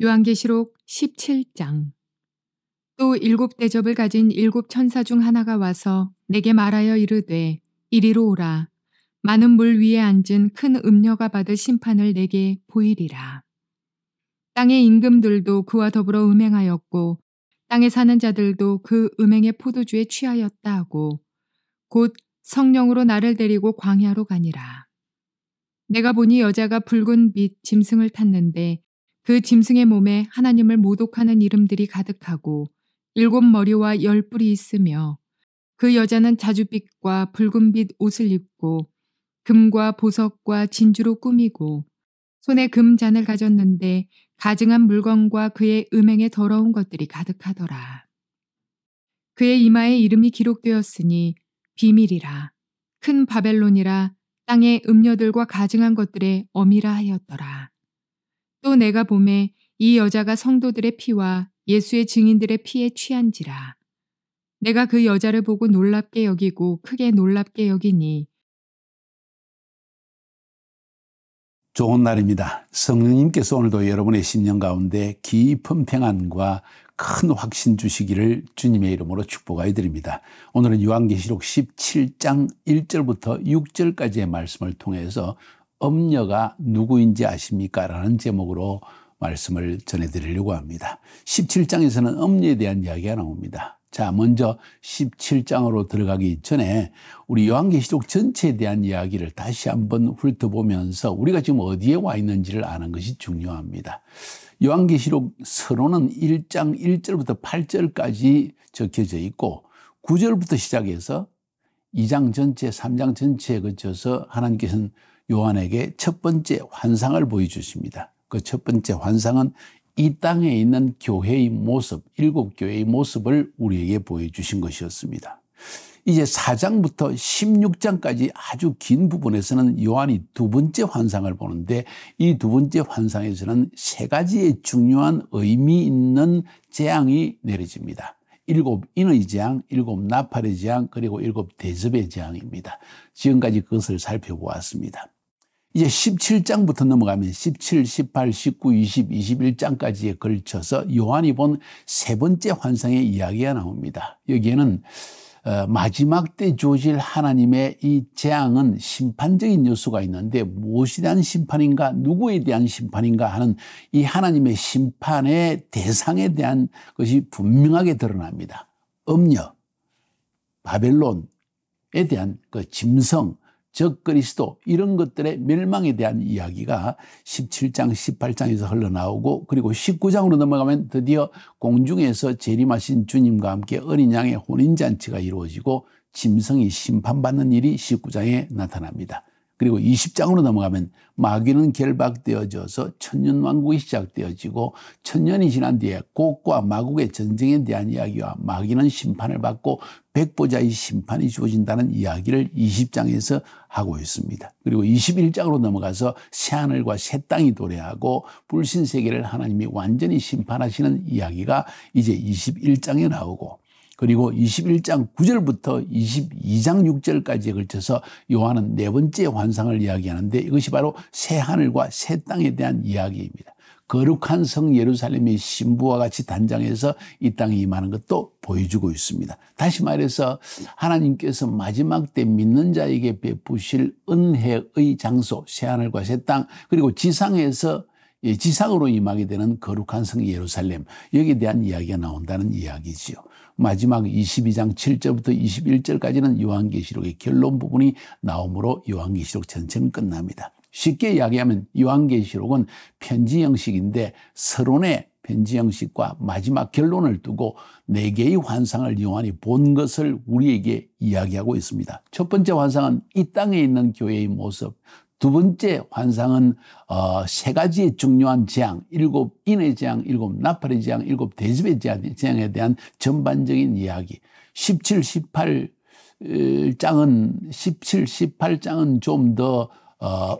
요한계시록 17장. 또 7대접을 가진 7천사 중 하나가 와서 내게 말하여 이르되 이리로 오라. 많은 물 위에 앉은 큰 음녀가 받을 심판을 내게 보이리라. 땅의 임금들도 그와 더불어 음행하였고 땅에 사는 자들도 그 음행의 포도주에 취하였다 하고 곧 성령으로 나를 데리고 광야로 가니라. 내가 보니 여자가 붉은 빛 짐승을 탔는데 그 짐승의 몸에 하나님을 모독하는 이름들이 가득하고 7머리와 10뿔이 있으며 그 여자는 자줏빛과 붉은빛 옷을 입고 금과 보석과 진주로 꾸미고 손에 금잔을 가졌는데 가증한 물건과 그의 음행에 더러운 것들이 가득하더라. 그의 이마에 이름이 기록되었으니 비밀이라 큰 바벨론이라 땅의 음녀들과 가증한 것들의 어미라 하였더라. 또 내가 보매 이 여자가 성도들의 피와 예수의 증인들의 피에 취한지라. 내가 그 여자를 보고 놀랍게 여기고 크게 놀랍게 여기니. 좋은 날입니다. 성령님께서 오늘도 여러분의 심령 가운데 깊은 평안과 큰 확신 주시기를 주님의 이름으로 축복하여 드립니다. 오늘은 요한계시록 17장 1절부터 6절까지의 말씀을 통해서 음녀가 누구인지 아십니까? 라는 제목으로 말씀을 전해드리려고 합니다. 17장에서는 음녀에 대한 이야기가 나옵니다. 자, 먼저 17장으로 들어가기 전에 우리 요한계시록 전체에 대한 이야기를 다시 한번 훑어보면서 우리가 지금 어디에 와 있는지를 아는 것이 중요합니다. 요한계시록 서론은 1장 1절부터 8절까지 적혀져 있고 9절부터 시작해서 2장 전체, 3장 전체에 거쳐서 하나님께서는 요한에게 첫 번째 환상을 보여주십니다. 그 첫 번째 환상은 이 땅에 있는 교회의 모습, 7교회의 모습을 우리에게 보여주신 것이었습니다. 이제 4장부터 16장까지 아주 긴 부분에서는 요한이 두 번째 환상을 보는데 이 두 번째 환상에서는 세 가지의 중요한 의미 있는 재앙이 내려집니다. 7 인의 재앙, 7 나팔의 재앙, 그리고 7 대접의 재앙입니다. 지금까지 그것을 살펴보았습니다. 이제 17장부터 넘어가면 17, 18, 19, 20, 21장까지에 걸쳐서 요한이 본 세 번째 환상의 이야기가 나옵니다. 여기에는 마지막 때 주어질 하나님의 이 재앙은 심판적인 요소가 있는데 무엇에 대한 심판인가, 누구에 대한 심판인가 하는 이 하나님의 심판의 대상에 대한 것이 분명하게 드러납니다. 음녀, 바벨론에 대한 그 짐승, 적 그리스도 이런 것들의 멸망에 대한 이야기가 17장, 18장에서 흘러나오고 그리고 19장으로 넘어가면 드디어 공중에서 재림하신 주님과 함께 어린 양의 혼인잔치가 이루어지고 짐승이 심판받는 일이 19장에 나타납니다. 그리고 20장으로 넘어가면 마귀는 결박되어져서 천년왕국이 시작되어지고 천년이 지난 뒤에 곡과 마국의 전쟁에 대한 이야기와 마귀는 심판을 받고 백보자의 심판이 주어진다는 이야기를 20장에서 하고 있습니다. 그리고 21장으로 넘어가서 새하늘과 새 땅이 도래하고 불신세계를 하나님이 완전히 심판하시는 이야기가 이제 21장에 나오고 그리고 21장 9절부터 22장 6절까지에 걸쳐서 요한은 네 번째 환상을 이야기하는데 이것이 바로 새하늘과 새 땅에 대한 이야기입니다. 거룩한 성 예루살렘의 신부와 같이 단장해서 이 땅에 임하는 것도 보여주고 있습니다. 다시 말해서 하나님께서 마지막 때 믿는 자에게 베푸실 은혜의 장소, 새하늘과 새 땅, 그리고 지상에서 지상으로 임하게 되는 거룩한 성 예루살렘, 여기에 대한 이야기가 나온다는 이야기지요. 마지막 22장 7절부터 21절까지는 요한계시록의 결론 부분이 나오므로 요한계시록 전체는 끝납니다. 쉽게 이야기하면 요한계시록은 편지 형식인데 서론의 편지 형식과 마지막 결론을 두고 4개의 환상을 요한이 본 것을 우리에게 이야기하고 있습니다. 첫 번째 환상은 이 땅에 있는 교회의 모습, 두 번째 환상은 세 가지의 중요한 재앙, 7 인의 재앙, 7 나팔의 재앙, 7 대접의 재앙에 대한 전반적인 이야기. 17, 18장은 좀 더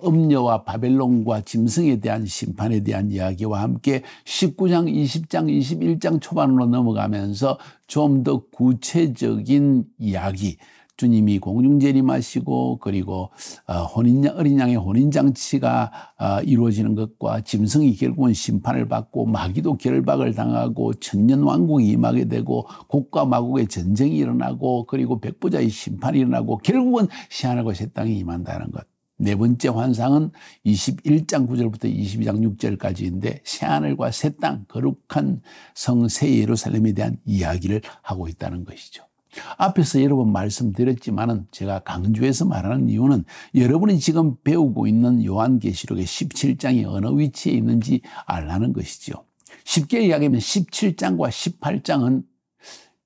음녀와 바벨론과 짐승에 대한 심판에 대한 이야기와 함께 19장, 20장, 21장 초반으로 넘어가면서 좀 더 구체적인 이야기, 주님이 공중 재림하시고 그리고 어린 양의 혼인잔치가 이루어지는 것과 짐승이 결국은 심판을 받고 마귀도 결박을 당하고 천년왕국이 임하게 되고 곡과 마곡의 전쟁이 일어나고 그리고 백보자의 심판이 일어나고 결국은 새하늘과 새 땅이 임한다는 것. 네 번째 환상은 21장 9절부터 22장 6절까지인데 새하늘과 새 땅, 거룩한 성 새 예루살렘에 대한 이야기를 하고 있다는 것이죠. 앞에서 여러 번 말씀드렸지만은 제가 강조해서 말하는 이유는 여러분이 지금 배우고 있는 요한계시록의 17장이 어느 위치에 있는지 알라는 것이죠. 쉽게 이야기하면 17장과 18장은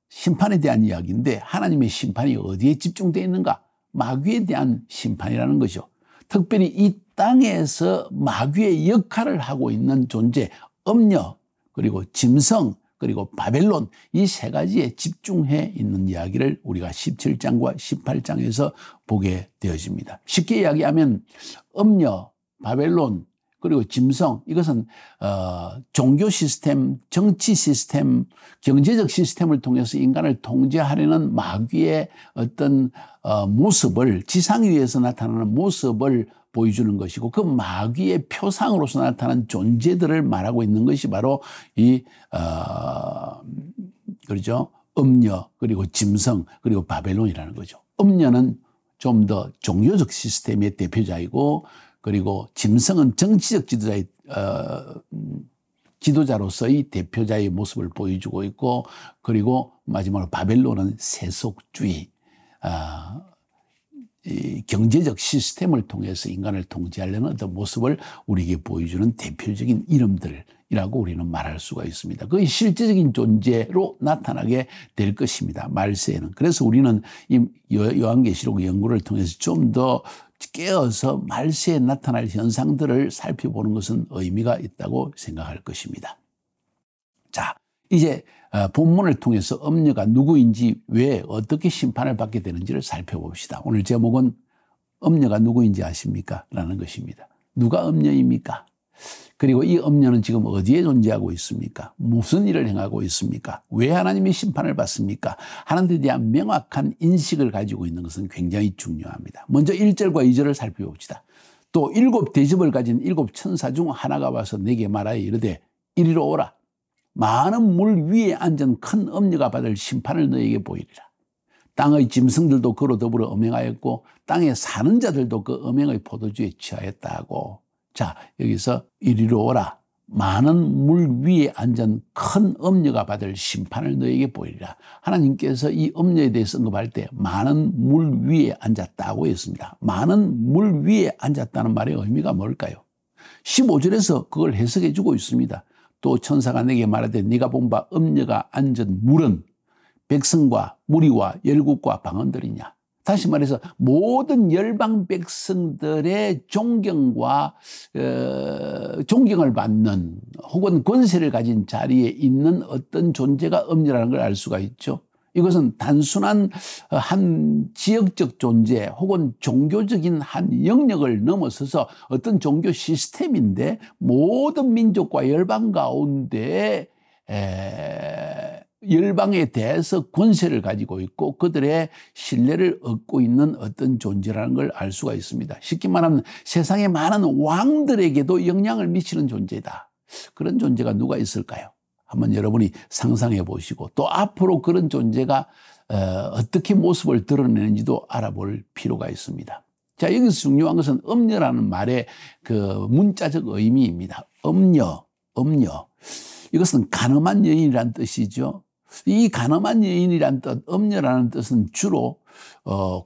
심판에 대한 이야기인데 하나님의 심판이 어디에 집중되어 있는가? 마귀에 대한 심판이라는 거죠. 특별히 이 땅에서 마귀의 역할을 하고 있는 존재, 음녀, 그리고 짐승, 그리고 바벨론 이 세 가지에 집중해 있는 이야기를 우리가 17장과 18장에서 보게 되어집니다. 쉽게 이야기하면 음녀, 바벨론, 그리고 짐승 이것은 종교 시스템, 정치 시스템, 경제적 시스템을 통해서 인간을 통제하려는 마귀의 어떤 모습을 지상 위에서 나타나는 모습을 보여주는 것이고 그 마귀의 표상으로서 나타난 존재들을 말하고 있는 것이 바로 이 그렇죠? 음녀 그리고 짐승 그리고 바벨론이라는 거죠. 음녀는 좀 더 종교적 시스템의 대표자이고 그리고 짐승은 정치적 지도자로서의 대표자의 모습을 보여주고 있고 그리고 마지막으로 바벨론은 세속주의 이 경제적 시스템을 통해서 인간을 통제하려는 어떤 모습을 우리에게 보여주는 대표적인 이름들이라고 우리는 말할 수가 있습니다. 그게 실제적인 존재로 나타나게 될 것입니다. 말세에는. 그래서 우리는 이 요한계시록 연구를 통해서 좀 더 깨어서 말세에 나타날 현상들을 살펴보는 것은 의미가 있다고 생각할 것입니다. 자, 이제 본문을 통해서 음녀가 누구인지 왜 어떻게 심판을 받게 되는지를 살펴봅시다. 오늘 제목은 음녀가 누구인지 아십니까? 라는 것입니다. 누가 음녀입니까? 그리고 이 음녀는 지금 어디에 존재하고 있습니까? 무슨 일을 행하고 있습니까? 왜 하나님의 심판을 받습니까? 하나님에 대한 명확한 인식을 가지고 있는 것은 굉장히 중요합니다. 먼저 1절과 2절을 살펴봅시다. 또 7 대접을 가진 7 천사 중 하나가 와서 내게 말하여 이르되 이리로 오라. 많은 물 위에 앉은 큰 음녀가 받을 심판을 너에게 보이리라. 땅의 짐승들도 그로 더불어 음행하였고 땅에 사는 자들도 그 음행의 포도주에 취하였다고. 자, 여기서 이리로 오라. 많은 물 위에 앉은 큰 음녀가 받을 심판을 너에게 보이리라. 하나님께서 이 음녀에 대해서 언급할 때 많은 물 위에 앉았다고 했습니다. 많은 물 위에 앉았다는 말의 의미가 뭘까요? 15절에서 그걸 해석해 주고 있습니다. 또 천사가 내게 말하되 네가 본 바 음녀가 앉은 물은 백성과 무리와 열국과 방언들이냐. 다시 말해서 모든 열방 백성들의 존경과 존경을 받는 혹은 권세를 가진 자리에 있는 어떤 존재가 음녀라는 걸 알 수가 있죠. 이것은 단순한 한 지역적 존재 혹은 종교적인 한 영역을 넘어서서 어떤 종교 시스템인데 모든 민족과 열방 가운데 열방에 대해서 권세를 가지고 있고 그들의 신뢰를 얻고 있는 어떤 존재라는 걸 알 수가 있습니다. 쉽게 말하면 세상의 많은 왕들에게도 영향을 미치는 존재다. 그런 존재가 누가 있을까요? 한번 여러분이 상상해 보시고 또 앞으로 그런 존재가 어떻게 모습을 드러내는지도 알아볼 필요가 있습니다. 자, 여기서 중요한 것은 음녀라는 말의 그 문자적 의미입니다. 음녀. 이것은 가늠한 여인이란 뜻이죠. 이 가늠한 여인이란 뜻, 음녀라는 뜻은 주로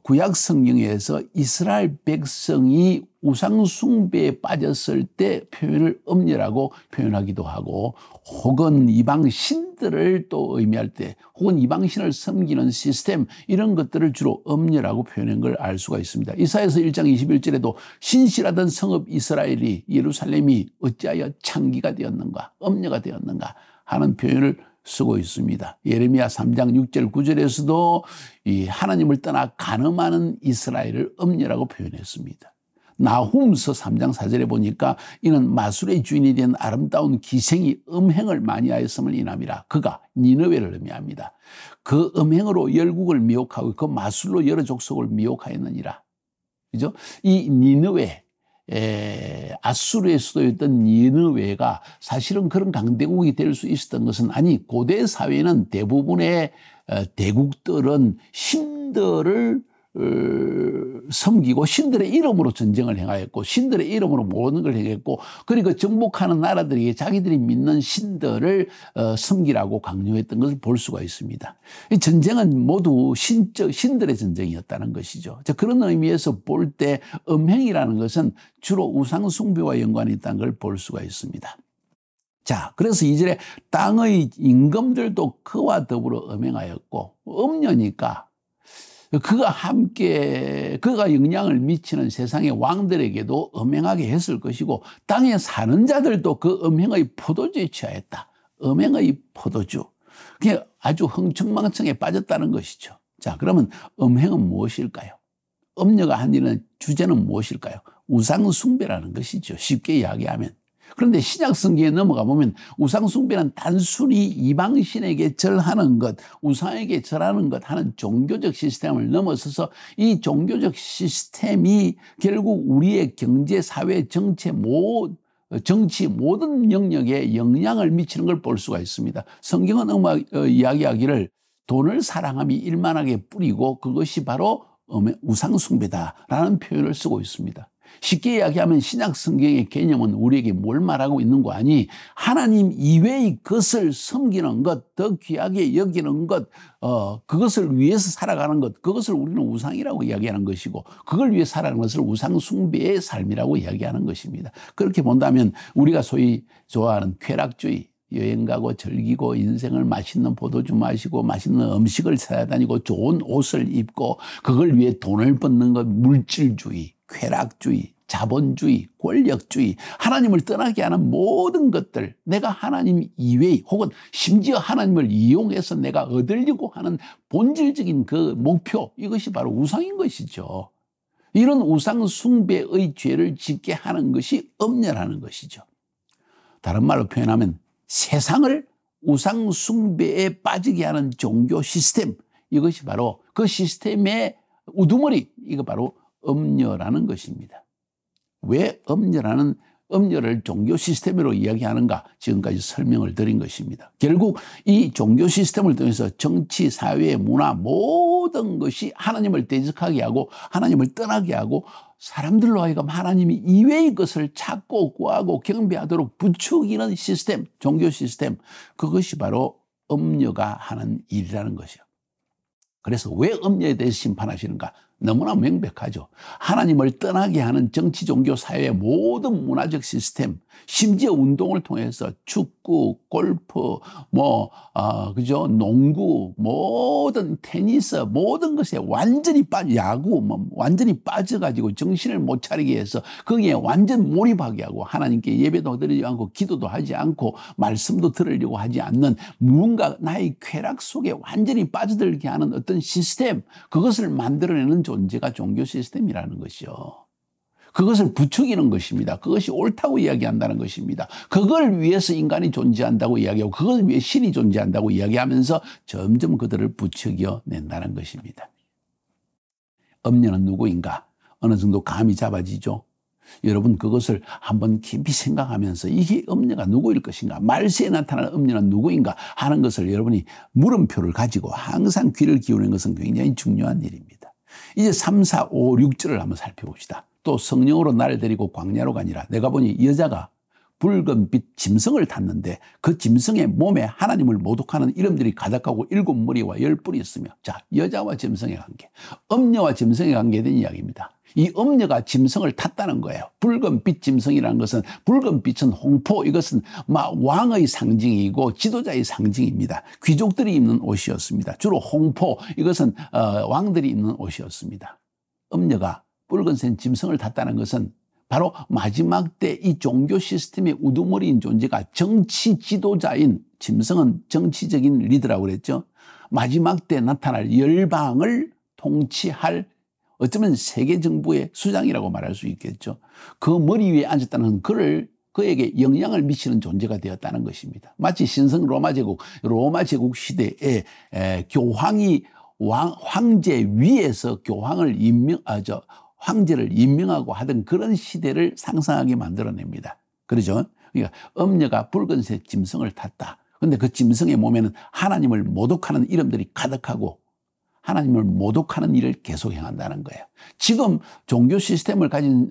구약 성경에서 이스라엘 백성이 우상 숭배에 빠졌을 때 표현을 음녀라고 표현하기도 하고 혹은 이방 신들을 또 의미할 때 혹은 이방 신을 섬기는 시스템 이런 것들을 주로 음녀라고 표현한 걸 알 수가 있습니다. 이사야서 1장 21절에도 신실하던 성읍 이스라엘이 예루살렘이 어찌하여 창기가 되었는가 음녀가 되었는가 하는 표현을 쓰고 있습니다. 예레미야 3장 6절 9절에서도 이 하나님을 떠나 간음하는 이스라엘을 음녀라고 표현했습니다. 나훔서 3장 4절에 보니까 이는 마술의 주인이 된 아름다운 기생이 음행을 많이 하였음을 인함이라. 그가 니느웨를 의미합니다. 그 음행으로 열국을 미혹하고 그 마술로 여러 족속을 미혹하였느니라. 그죠? 이 니느웨, 아수르의 수도였던 니느웨가 사실은 그런 강대국이 될 수 있었던 것은, 아니, 고대 사회는 대부분의 대국들은 신들을 섬기고 신들의 이름으로 전쟁을 행하였고 신들의 이름으로 모든 걸 행했고, 그리고 정복하는 나라들에게 자기들이 믿는 신들을 섬기라고 강요했던 것을 볼 수가 있습니다. 이 전쟁은 모두 신들의 전쟁이었다는 것이죠. 그런 의미에서 볼 때 음행이라는 것은 주로 우상 숭배와 연관이 있다는 걸 볼 수가 있습니다. 자, 그래서 이절에 땅의 임금들도 그와 더불어 음행하였고, 음녀니까 그가 영향을 미치는 세상의 왕들에게도 음행하게 했을 것이고, 땅에 사는 자들도 그 음행의 포도주에 취하였다. 음행의 포도주. 그게 아주 흥청망청에 빠졌다는 것이죠. 자, 그러면 음행은 무엇일까요? 음녀가 한 일은 주제는 무엇일까요? 우상숭배라는 것이죠. 쉽게 이야기하면. 그런데 신약 성경에 넘어가 보면 우상숭배는 단순히 이방신에게 절하는 것, 우상에게 절하는 것 하는 종교적 시스템을 넘어서서 이 종교적 시스템이 결국 우리의 경제, 사회, 정치 모든 영역에 영향을 미치는 걸 볼 수가 있습니다. 성경은 이야기하기를 돈을 사랑함이 일만하게 뿌리고 그것이 바로 우상숭배다라는 표현을 쓰고 있습니다. 쉽게 이야기하면 신약 성경의 개념은 우리에게 뭘 말하고 있는 거 아니, 하나님 이외의 것을 섬기는 것, 더 귀하게 여기는 것, 그것을 위해서 살아가는 것, 그것을 우리는 우상이라고 이야기하는 것이고, 그걸 위해 살아가는 것을 우상 숭배의 삶이라고 이야기하는 것입니다. 그렇게 본다면 우리가 소위 좋아하는 쾌락주의, 여행 가고 즐기고 인생을 맛있는 포도주 마시고 맛있는 음식을 찾아다니고 좋은 옷을 입고 그걸 위해 돈을 버는 것, 물질주의, 쾌락주의, 자본주의, 권력주의, 하나님을 떠나게 하는 모든 것들, 내가 하나님 이외의 혹은 심지어 하나님을 이용해서 내가 얻으려고 하는 본질적인 그 목표, 이것이 바로 우상인 것이죠. 이런 우상 숭배의 죄를 짓게 하는 것이 음녀라는 것이죠. 다른 말로 표현하면 세상을 우상 숭배에 빠지게 하는 종교 시스템, 이것이 바로 그 시스템의 우두머리, 이거 바로 음녀라는 것입니다. 왜 음녀를 종교 시스템으로 이야기하는가, 지금까지 설명을 드린 것입니다. 결국 이 종교 시스템을 통해서 정치, 사회, 문화 모든 것이 하나님을 대적하게 하고 하나님을 떠나게 하고 사람들로 하여금 하나님이 이외의 것을 찾고 구하고 경배하도록 부추기는 시스템, 종교 시스템, 그것이 바로 음녀가 하는 일이라는 것이요. 그래서 왜 음녀에 대해서 심판하시는가? 너무나 명백하죠. 하나님을 떠나게 하는 정치, 종교, 사회의 모든 문화적 시스템, 심지어 운동을 통해서 축구, 골프, 그죠? 농구, 모든 테니스, 모든 것에 완전히 야구, 완전히 빠져가지고 정신을 못 차리게 해서 거기에 완전 몰입하게 하고 하나님께 예배도 드리지 않고 기도도 하지 않고 말씀도 들으려고 하지 않는 무언가 나의 쾌락 속에 완전히 빠져들게 하는 어떤 시스템, 그것을 만들어내는 존재가 종교 시스템이라는 것이죠. 그것을 부추기는 것입니다. 그것이 옳다고 이야기한다는 것입니다. 그걸 위해서 인간이 존재한다고 이야기하고 그걸 위해 신이 존재한다고 이야기하면서 점점 그들을 부추겨낸다는 것입니다. 음녀는 누구인가? 어느 정도 감이 잡아지죠. 여러분 그것을 한번 깊이 생각하면서 이게 음녀가 누구일 것인가, 말세에 나타날 음녀는 누구인가 하는 것을 여러분이 물음표를 가지고 항상 귀를 기울이는 것은 굉장히 중요한 일입니다. 이제 3, 4, 5, 6절을 한번 살펴봅시다. 또 성령으로 나를 데리고 광야로 가니라. 내가 보니 여자가 붉은 빛 짐승을 탔는데 그 짐승의 몸에 하나님을 모독하는 이름들이 가득하고 7머리와 10뿔이 있으며, 자, 여자와 짐승의 관계, 음녀와 짐승의 관계에 대한 이야기입니다. 이 음녀가 짐승을 탔다는 거예요. 붉은 빛 짐승이라는 것은, 붉은 빛은 홍포, 이것은 왕의 상징이고 지도자의 상징입니다. 귀족들이 입는 옷이었습니다. 주로 홍포, 이것은 왕들이 입는 옷이었습니다. 음녀가 붉은색 짐승을 탔다는 것은 바로 마지막 때 이 종교 시스템의 우두머리인 존재가 정치 지도자인, 짐승은 정치적인 리더라고 그랬죠. 마지막 때 나타날 열방을 통치할 어쩌면 세계 정부의 수장이라고 말할 수 있겠죠. 그 머리 위에 앉았다는 그에게 영향을 미치는 존재가 되었다는 것입니다. 마치 신성 로마 제국 시대에 교황이 황제 위에서 황제를 임명하고 하던 그런 시대를 상상하게 만들어냅니다. 그렇죠? 그러니까 엄녀가 붉은색 짐승을 탔다. 그런데 그 짐승의 몸에는 하나님을 모독하는 이름들이 가득하고 하나님을 모독하는 일을 계속 행한다는 거예요. 지금 종교 시스템을 가진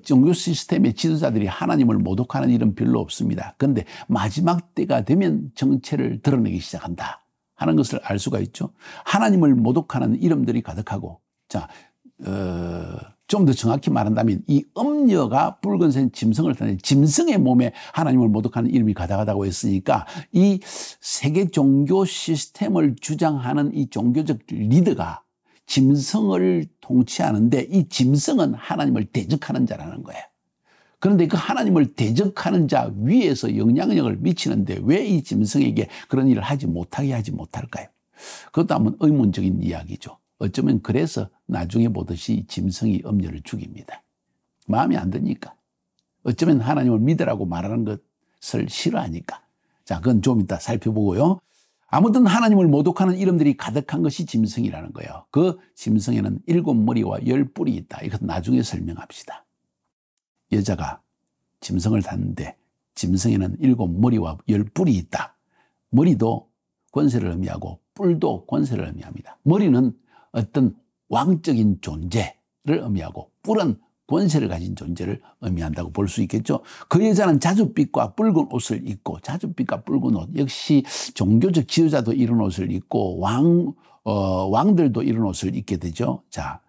종교 시스템의 지도자들이 하나님을 모독하는 일은 별로 없습니다. 그런데 마지막 때가 되면 정체를 드러내기 시작한다 하는 것을 알 수가 있죠. 하나님을 모독하는 이름들이 가득하고, 자, 좀 더 정확히 말한다면 이 엄녀가 붉은색 짐승을 타는 짐승의 몸에 하나님을 모독하는 이름이 가득하다고 했으니까 이 세계 종교 시스템을 주장하는 이 종교적 리더가 짐승을 통치하는데 이 짐승은 하나님을 대적하는 자라는 거예요. 그런데 그 하나님을 대적하는 자 위에서 영향력을 미치는데 왜 이 짐승에게 그런 일을 못하게 하지 못할까요? 그것도 한번 의문적인 이야기죠. 어쩌면 그래서 나중에 보듯이 짐승이 엄녀를 죽입니다. 마음에 안 드니까. 어쩌면 하나님을 믿으라고 말하는 것을 싫어하니까. 자, 그건 좀 이따 살펴보고요. 아무튼 하나님을 모독하는 이름들이 가득한 것이 짐승이라는 거예요. 그 짐승에는 7머리와 10뿔이 있다. 이것은 나중에 설명합시다. 여자가 짐승을 탔는데 짐승에는 7머리와 10뿔이 있다. 머리도 권세를 의미하고 뿔도 권세를 의미합니다. 머리는 어떤 왕적인 존재를 의미하고 뿔은 권세를 가진 존재를 의미한다고 볼 수 있겠죠. 그 여자는 자줏빛과 붉은 옷을 입고, 자줏빛과 붉은 옷, 역시 종교적 지도자도 이런 옷을 입고 왕들도 이런 옷을 입게 되죠. 자,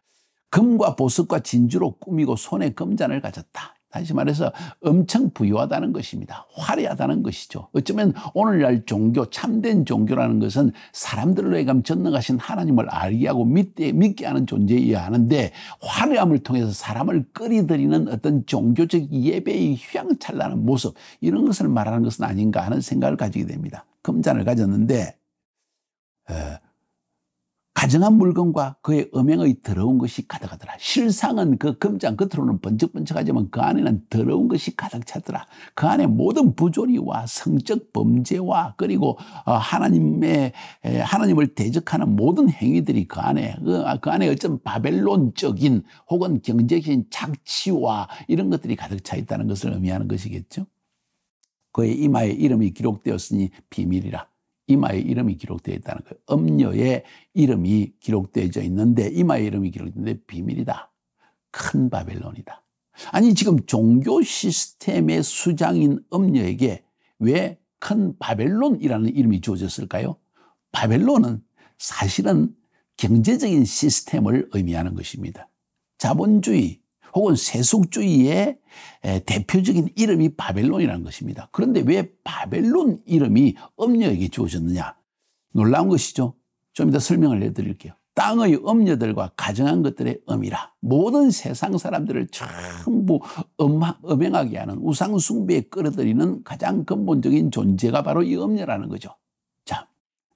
금과 보석과 진주로 꾸미고 손에 금잔을 가졌다. 다시 말해서 엄청 부유하다는 것입니다. 화려하다는 것이죠. 어쩌면 오늘날 종교, 참된 종교라는 것은 사람들로 하여금 전능하신 하나님을 알게 하고 믿게 하는 존재여야 하는데 화려함을 통해서 사람을 끌어들이는 어떤 종교적 예배의 휘황찬란한 모습, 이런 것을 말하는 것은 아닌가 하는 생각을 가지게 됩니다. 금잔을 가졌는데 가정한 물건과 그의 음행의 더러운 것이 가득하더라. 실상은 그 금잔 겉으로는 번쩍번쩍하지만 그 안에는 더러운 것이 가득 찼더라. 그 안에 모든 부조리와 성적 범죄와 그리고 하나님을 대적하는 모든 행위들이 그 안에 어떤 바벨론적인 혹은 경제적인 착취와 이런 것들이 가득 차 있다는 것을 의미하는 것이겠죠. 그의 이마에 이름이 기록되었으니 비밀이라. 이마에 이름이 기록되어 있다는 거예요. 엄녀의 이름이 기록되어져 있는데 이마에 이름이 기록되는데 비밀이다. 큰 바벨론이다. 아니 지금 종교 시스템의 수장인 엄녀에게 왜 큰 바벨론이라는 이름이 주어졌을까요? 바벨론은 사실은 경제적인 시스템을 의미하는 것입니다. 자본주의 혹은 세속주의의 대표적인 이름이 바벨론이라는 것입니다. 그런데 왜 바벨론 이름이 엄녀에게 주어졌느냐? 놀라운 것이죠. 좀 이따 설명을 해드릴게요. 땅의 엄녀들과 가정한 것들의 엄이라. 모든 세상 사람들을 전부 음행하게 하는 우상 숭배에 끌어들이는 가장 근본적인 존재가 바로 이 엄녀라는 거죠. 자,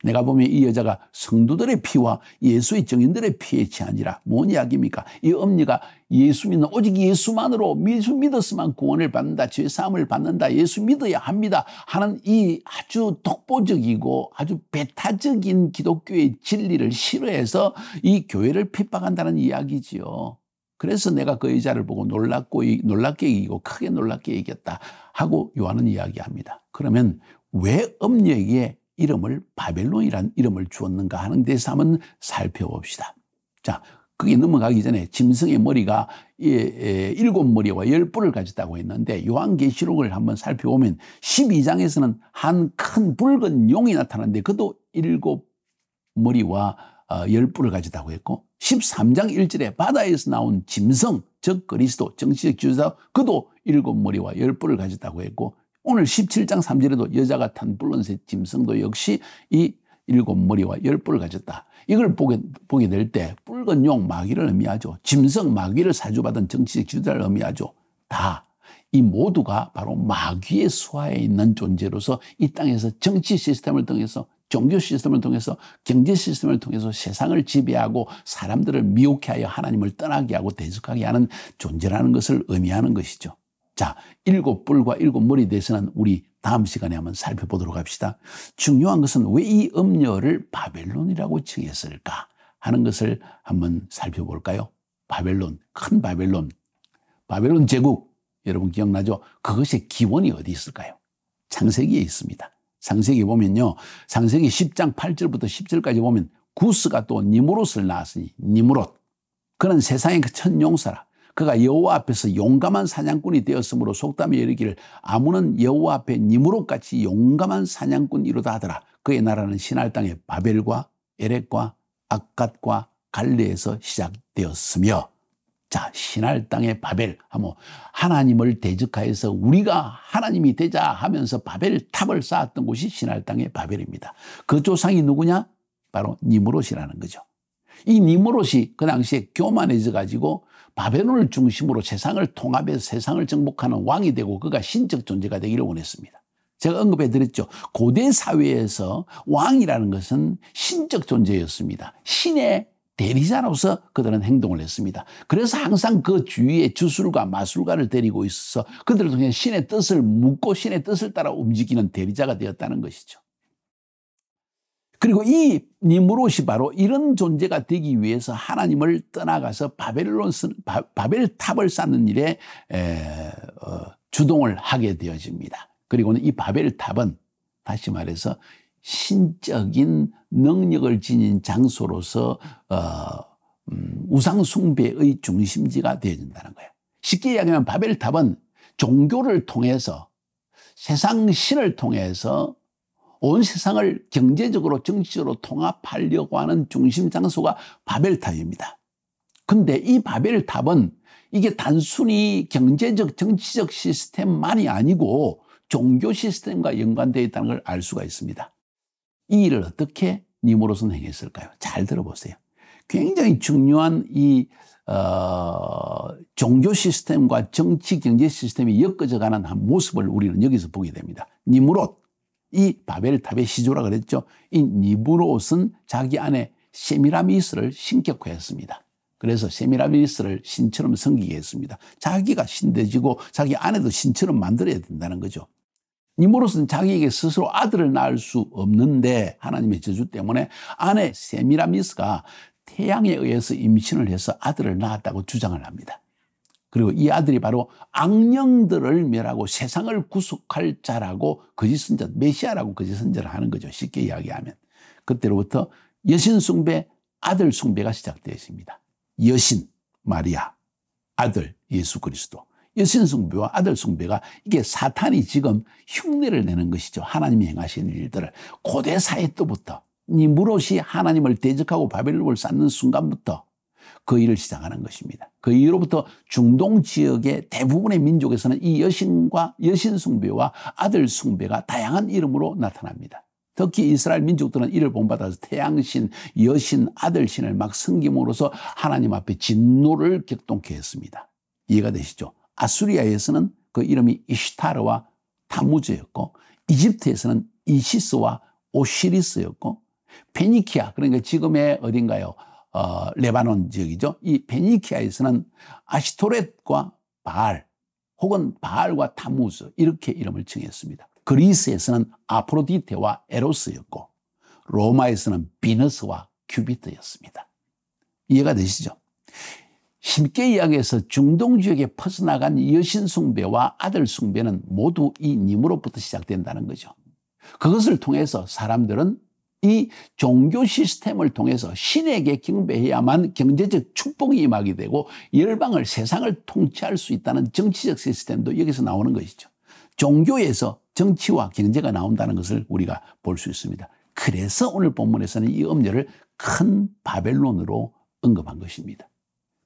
내가 보면 이 여자가 성도들의 피와 예수의 증인들의 피에 취하니라. 뭔 이야기입니까? 이 엄니가 예수 믿는, 오직 예수만으로 믿었으면 구원을 받는다, 죄사함을 받는다, 예수 믿어야 합니다 하는 이 아주 독보적이고 아주 배타적인 기독교의 진리를 싫어해서 이 교회를 핍박한다는 이야기지요. 그래서 내가 그 여자를 보고 놀랍게 이기고 크게 놀랍게 이겼다 하고 요한은 이야기합니다. 그러면 왜 엄녀에게 이름을 바벨론이라는 이름을 주었는가 하는 데서 한번 살펴봅시다. 자, 그게 넘어가기 전에 짐승의 머리가 7머리와 10뿔을 가졌다고 했는데 요한계시록을 한번 살펴보면 12장에서는 한 큰 붉은 용이 나타나는데 그도 7머리와 10뿔을 가졌다고 했고 13장 1절에 바다에서 나온 짐승, 즉 그리스도, 정치적 지도자, 그도 7머리와 10뿔을 가졌다고 했고 오늘 17장 3절에도 여자가 탄 붉은색 짐승도 역시 이 7머리와 10뿔을 가졌다. 이걸 보게 될 때 붉은 용 마귀를 의미하죠. 짐승 마귀를 사주받은 정치적 지도자를 의미하죠. 다 이 모두가 바로 마귀의 수하에 있는 존재로서 이 땅에서 정치 시스템을 통해서 종교 시스템을 통해서, 경제 시스템을 통해서 세상을 지배하고 사람들을 미혹해 하여 하나님을 떠나게 하고 대적하게 하는 존재라는 것을 의미하는 것이죠. 자, 일곱 뿔과 일곱 머리에 대해서는 우리 다음 시간에 한번 살펴보도록 합시다. 중요한 것은 왜 이 음녀를 바벨론이라고 칭했을까 하는 것을 한번 살펴볼까요? 바벨론, 큰 바벨론, 바벨론 제국, 여러분 기억나죠? 그것의 기원이 어디 있을까요? 창세기에 있습니다. 창세기 보면요, 창세기 10장 8절부터 10절까지 보면 구스가 또 니무롯을 낳았으니, 니무롯, 그는 세상의 첫 용사라. 그가 여호와 앞에서 용감한 사냥꾼이 되었으므로 속담에 이르기를 아무는 여호와 앞에 니무롯같이 용감한 사냥꾼이로다 하더라. 그의 나라는 신할 땅의 바벨과 에렉과 악갓과 갈레에서 시작되었으며, 자, 신할 땅의 바벨 하면 하나님을 대적하여서 우리가 하나님이 되자 하면서 바벨 탑을 쌓았던 곳이 신할 땅의 바벨입니다. 그 조상이 누구냐? 바로 니무롯이라는 거죠. 이 니무롯이 그 당시에 교만해져 가지고 바벨론을 중심으로 세상을 통합해서 세상을 정복하는 왕이 되고 그가 신적 존재가 되기를 원했습니다. 제가 언급해 드렸죠. 고대 사회에서 왕이라는 것은 신적 존재였습니다. 신의 대리자로서 그들은 행동을 했습니다. 그래서 항상 그 주위에 주술가 마술가를 데리고 있어서 그들을 통해 신의 뜻을 묻고 신의 뜻을 따라 움직이는 대리자가 되었다는 것이죠. 그리고 이 니무롯이 바로 이런 존재가 되기 위해서 하나님을 떠나가서 바벨탑을 쌓는 일에 주동을 하게 되어집니다. 그리고는 이 바벨탑은 다시 말해서 신적인 능력을 지닌 장소로서 우상 숭배의 중심지가 되어진다는 거예요. 쉽게 이야기하면 바벨탑은 종교를 통해서 세상 신을 통해서 온 세상을 경제적으로 정치적으로 통합하려고 하는 중심 장소가 바벨탑입니다. 근데 이 바벨탑은 이게 단순히 경제적 정치적 시스템만이 아니고 종교 시스템과 연관되어 있다는 걸 알 수가 있습니다. 이 일을 어떻게 니무롯은 행했을까요? 잘 들어보세요. 굉장히 중요한 이 종교 시스템과 정치 경제 시스템이 엮어져가는 한 모습을 우리는 여기서 보게 됩니다. 니무롯, 이 바벨탑의 시조라 그랬죠. 이 니무롯은 자기 안에 세미라미스를 신격화했습니다. 그래서 세미라미스를 신처럼 섬기게 했습니다. 자기가 신되지고 자기 아내도 신처럼 만들어야 된다는 거죠. 니무롯은 자기에게 스스로 아들을 낳을 수 없는데 하나님의 저주 때문에 아내 세미라미스가 태양에 의해서 임신을 해서 아들을 낳았다고 주장을 합니다. 그리고 이 아들이 바로 악령들을 멸하고 세상을 구속할 자라고 거짓 선자, 메시아라고 거짓 선자를 하는 거죠. 쉽게 이야기하면. 그때로부터 여신 숭배, 아들 숭배가 시작되었습니다. 여신 마리아, 아들 예수 그리스도. 여신 숭배와 아들 숭배가 이게 사탄이 지금 흉내를 내는 것이죠. 하나님이 행하시는 일들을. 고대 사회 때부터 니무롯이 하나님을 대적하고 바벨론을 쌓는 순간부터 그 일을 시작하는 것입니다. 그 이후로부터 중동 지역의 대부분의 민족에서는 이 여신과 여신 숭배와 아들 숭배가 다양한 이름으로 나타납니다. 특히 이스라엘 민족들은 이를 본받아서 태양신, 여신, 아들신을 막 섬김으로써 하나님 앞에 진노를 격동케 했습니다. 이해가 되시죠? 아수리아에서는 그 이름이 이슈타르와 타무즈였고, 이집트에서는 이시스와 오시리스였고, 페니키아, 그러니까 지금의 어딘가요? 레바논 지역이죠. 이 페니키아에서는 아시토렛과 바알, 혹은 바알과 타무즈, 이렇게 이름을 정했습니다. 그리스에서는 아프로디테와 에로스였고, 로마에서는 비너스와 큐비트였습니다. 이해가 되시죠? 쉽게 이야기해서 중동 지역에 퍼져나간 여신 숭배와 아들 숭배는 모두 이 니무롯부터 시작된다는 거죠. 그것을 통해서 사람들은 이 종교 시스템을 통해서 신에게 경배해야만 경제적 축복이 임하게 되고 열방을, 세상을 통치할 수 있다는 정치적 시스템도 여기서 나오는 것이죠. 종교에서 정치와 경제가 나온다는 것을 우리가 볼 수 있습니다. 그래서 오늘 본문에서는 이 음녀를 큰 바벨론으로 언급한 것입니다.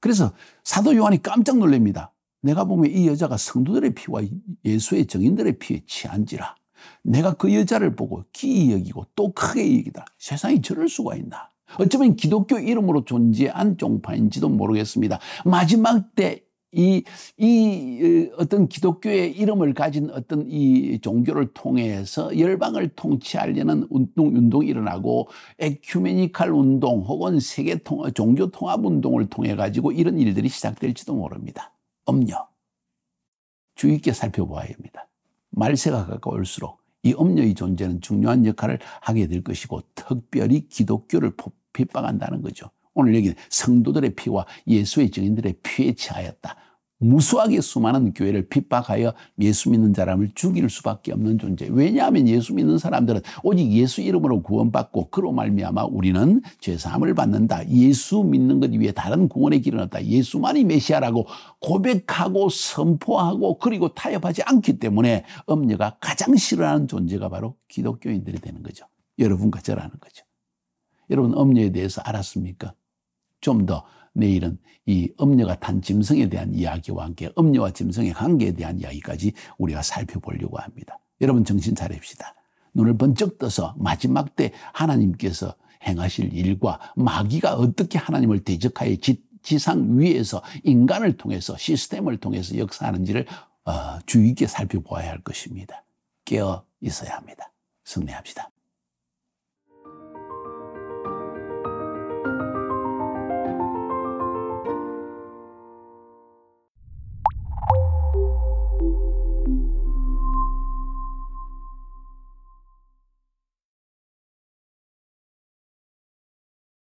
그래서 사도 요한이 깜짝 놀랍니다. 내가 보면 이 여자가 성도들의 피와 예수의 증인들의 피에 취한지라. 내가 그 여자를 보고 기이 여기고 또 크게 여기다. 세상에 저럴 수가 있나. 어쩌면 기독교 이름으로 존재한 종파인지도 모르겠습니다. 마지막 때 이 어떤 기독교의 이름을 가진 어떤 이 종교를 통해서 열방을 통치하려는 운동이 일어나고 에큐메니칼 운동 혹은 세계 종교 통합 운동을 통해 가지고 이런 일들이 시작될지도 모릅니다. 엄녀. 주의 있게 살펴보아야 합니다. 말세가 가까울수록 이 엄녀의 존재는 중요한 역할을 하게 될 것이고 특별히 기독교를 핍박한다는 거죠. 오늘 여기는 성도들의 피와 예수의 증인들의 피에 취하였다. 무수하게 수많은 교회를 핍박하여 예수 믿는 사람을 죽일 수밖에 없는 존재. 왜냐하면 예수 믿는 사람들은 오직 예수 이름으로 구원받고 그로 말미암아 우리는 죄사함을 받는다. 예수 믿는 것 위에 다른 구원의 길은 없다. 예수만이 메시아라고 고백하고 선포하고 그리고 타협하지 않기 때문에 엄녀가 가장 싫어하는 존재가 바로 기독교인들이 되는 거죠. 여러분과 저라는 거죠. 여러분 엄녀에 대해서 알았습니까? 좀 더 내일은 이 엄녀가 탄 짐승에 대한 이야기와 함께 엄녀와 짐승의 관계에 대한 이야기까지 우리가 살펴보려고 합니다. 여러분 정신 차립시다. 눈을 번쩍 떠서 마지막 때 하나님께서 행하실 일과 마귀가 어떻게 하나님을 대적하여 지상 위에서 인간을 통해서 시스템을 통해서 역사하는지를 주의 있게 살펴보아야 할 것입니다. 깨어 있어야 합니다. 승리합시다.